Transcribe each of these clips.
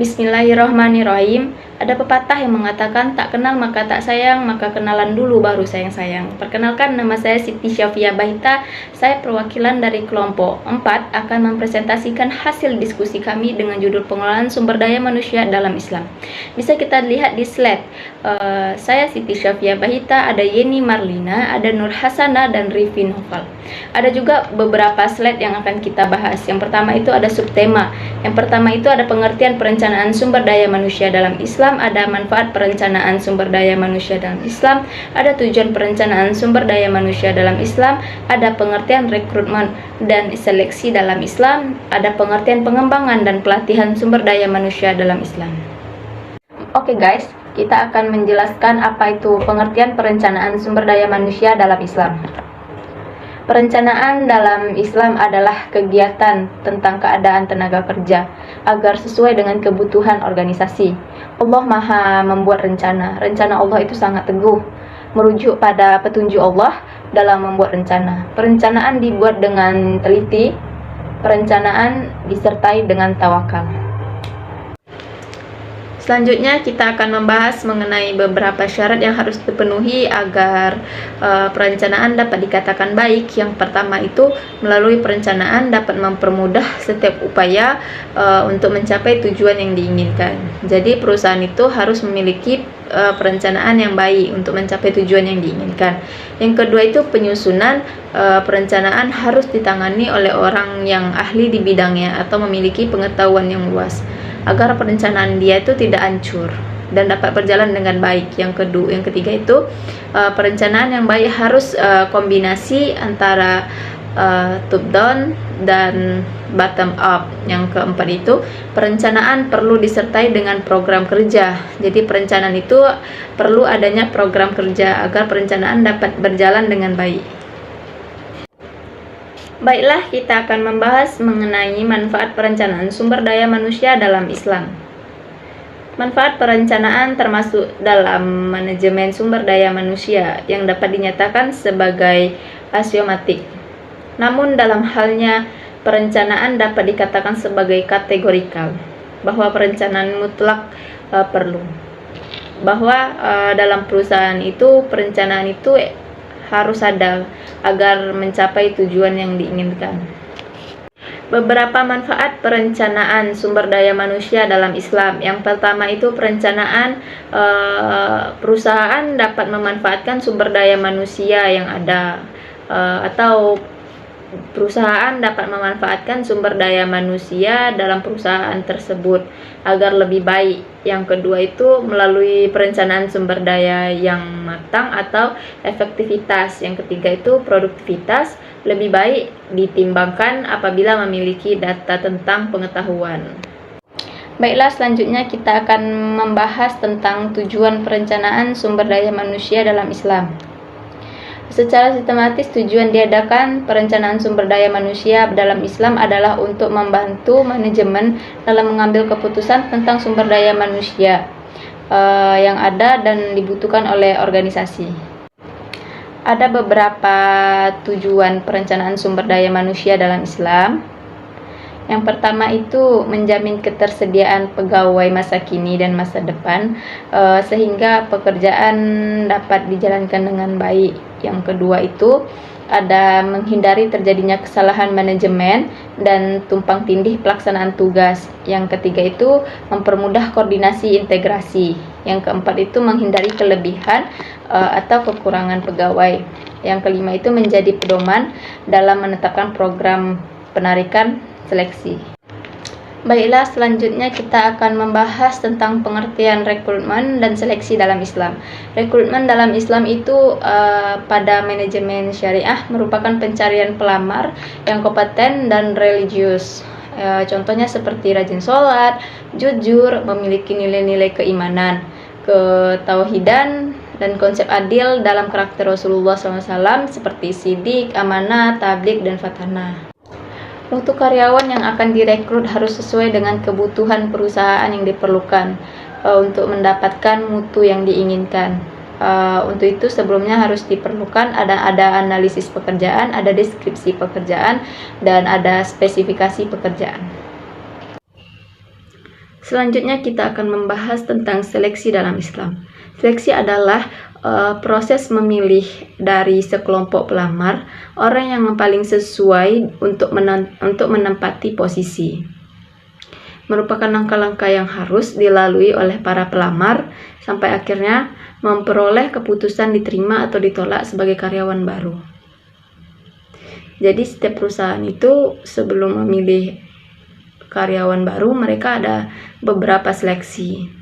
Bismillahirrahmanirrahim. Ada pepatah yang mengatakan tak kenal maka tak sayang, maka kenalan dulu baru sayang-sayang. Perkenalkan, nama saya Siti Syafia Bahita. Saya perwakilan dari kelompok 4 akan mempresentasikan hasil diskusi kami dengan judul pengelolaan sumber daya manusia dalam Islam. Bisa kita lihat di slide. Saya Siti Syafia Bahita, ada Yeni Marlina, ada Nur Hasana, dan Rivi Noval. Ada juga beberapa slide yang akan kita bahas. Yang pertama itu ada subtema. Yang pertama itu ada pengertian perencanaan sumber daya manusia dalam Islam, ada manfaat perencanaan sumber daya manusia dalam Islam, ada tujuan perencanaan sumber daya manusia dalam Islam, ada pengertian rekrutmen dan seleksi dalam Islam, ada pengertian pengembangan dan pelatihan sumber daya manusia dalam Islam. Oke guys, kita akan menjelaskan apa itu pengertian perencanaan sumber daya manusia dalam Islam. Perencanaan dalam Islam adalah kegiatan tentang keadaan tenaga kerja agar sesuai dengan kebutuhan organisasi. Allah Maha membuat rencana. Rencana Allah itu sangat teguh, merujuk pada petunjuk Allah dalam membuat rencana. Perencanaan dibuat dengan teliti, perencanaan disertai dengan tawakal. Selanjutnya kita akan membahas mengenai beberapa syarat yang harus dipenuhi agar perencanaan dapat dikatakan baik. Yang pertama itu, melalui perencanaan dapat mempermudah setiap upaya untuk mencapai tujuan yang diinginkan. Jadi perusahaan itu harus memiliki perencanaan yang baik untuk mencapai tujuan yang diinginkan. Yang kedua itu penyusunan perencanaan harus ditangani oleh orang yang ahli di bidangnya atau memiliki pengetahuan yang luas, agar perencanaan dia itu tidak hancur dan dapat berjalan dengan baik. Yang ketiga itu perencanaan yang baik harus kombinasi antara top down dan bottom up. Yang keempat itu perencanaan perlu disertai dengan program kerja. Jadi perencanaan itu perlu adanya program kerja agar perencanaan dapat berjalan dengan baik. Baiklah, kita akan membahas mengenai manfaat perencanaan sumber daya manusia dalam Islam. Manfaat perencanaan termasuk dalam manajemen sumber daya manusia yang dapat dinyatakan sebagai aksiomatik. Namun dalam halnya perencanaan dapat dikatakan sebagai kategorikal, bahwa perencanaan mutlak perlu. Bahwa dalam perusahaan itu perencanaan itu harus ada agar mencapai tujuan yang diinginkan. Beberapa manfaat perencanaan sumber daya manusia dalam Islam. Yang pertama itu perencanaan perusahaan dapat memanfaatkan sumber daya manusia yang ada, atau perusahaan dapat memanfaatkan sumber daya manusia dalam perusahaan tersebut agar lebih baik. Yang kedua itu melalui perencanaan sumber daya yang matang atau efektivitas. Yang ketiga itu produktivitas lebih baik ditimbangkan apabila memiliki data tentang pengetahuan. Baiklah, selanjutnya kita akan membahas tentang tujuan perencanaan sumber daya manusia dalam Islam. Secara sistematis, tujuan diadakan perencanaan sumber daya manusia dalam Islam adalah untuk membantu manajemen dalam mengambil keputusan tentang sumber daya manusia yang ada dan dibutuhkan oleh organisasi. Ada beberapa tujuan perencanaan sumber daya manusia dalam Islam. Yang pertama itu menjamin ketersediaan pegawai masa kini dan masa depan sehingga pekerjaan dapat dijalankan dengan baik. Yang kedua itu ada menghindari terjadinya kesalahan manajemen dan tumpang tindih pelaksanaan tugas. Yang ketiga itu mempermudah koordinasi integrasi. Yang keempat itu menghindari kelebihan atau kekurangan pegawai. Yang kelima itu menjadi pedoman dalam menetapkan program penarikan seleksi. Baiklah, selanjutnya kita akan membahas tentang pengertian rekrutmen dan seleksi dalam Islam. Rekrutmen dalam Islam itu pada manajemen syariah merupakan pencarian pelamar yang kompeten dan religius. Contohnya seperti rajin sholat, jujur, memiliki nilai-nilai keimanan, ketauhidan, dan konsep adil dalam karakter Rasulullah SAW seperti sidik, amanah, tabligh, dan fatanah. Mutu karyawan yang akan direkrut harus sesuai dengan kebutuhan perusahaan yang diperlukan untuk mendapatkan mutu yang diinginkan. Untuk itu sebelumnya harus diperlukan ada analisis pekerjaan, ada deskripsi pekerjaan, dan ada spesifikasi pekerjaan. Selanjutnya kita akan membahas tentang seleksi dalam Islam. Seleksi adalah proses memilih dari sekelompok pelamar orang yang paling sesuai untuk menempati posisi. Merupakan langkah-langkah yang harus dilalui oleh para pelamar sampai akhirnya memperoleh keputusan diterima atau ditolak sebagai karyawan baru. Jadi setiap perusahaan itu sebelum memilih karyawan baru mereka ada beberapa seleksi.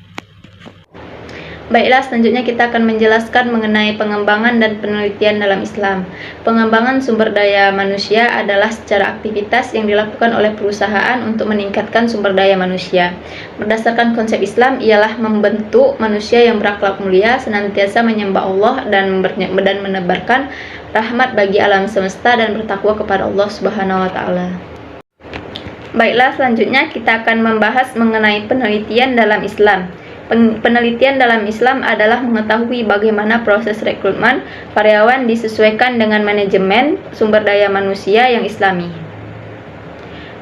Baiklah, selanjutnya kita akan menjelaskan mengenai pengembangan dan penelitian dalam Islam. Pengembangan sumber daya manusia adalah secara aktivitas yang dilakukan oleh perusahaan untuk meningkatkan sumber daya manusia. Berdasarkan konsep Islam ialah membentuk manusia yang berakhlak mulia, senantiasa menyembah Allah dan menebarkan rahmat bagi alam semesta dan bertakwa kepada Allah Subhanahu wa taala. Baiklah, selanjutnya kita akan membahas mengenai penelitian dalam Islam. Penelitian dalam Islam adalah mengetahui bagaimana proses rekrutmen karyawan disesuaikan dengan manajemen sumber daya manusia yang Islami.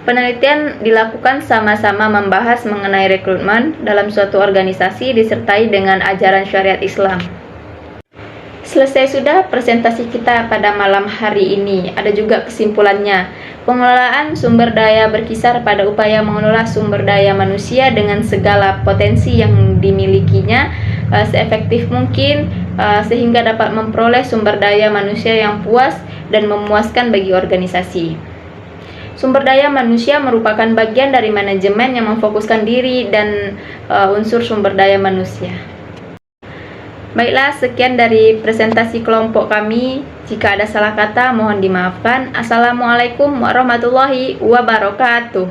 Penelitian dilakukan sama-sama membahas mengenai rekrutmen dalam suatu organisasi disertai dengan ajaran syariat Islam. Selesai sudah presentasi kita pada malam hari ini. Ada juga kesimpulannya. Pengelolaan sumber daya berkisar pada upaya mengelola sumber daya manusia dengan segala potensi yang dimilikinya seefektif mungkin sehingga dapat memperoleh sumber daya manusia yang puas dan memuaskan bagi organisasi. Sumber daya manusia merupakan bagian dari manajemen yang memfokuskan diri dan unsur sumber daya manusia. Baiklah, sekian dari presentasi kelompok kami. Jika ada salah kata, mohon dimaafkan. Assalamualaikum warahmatullahi wabarakatuh.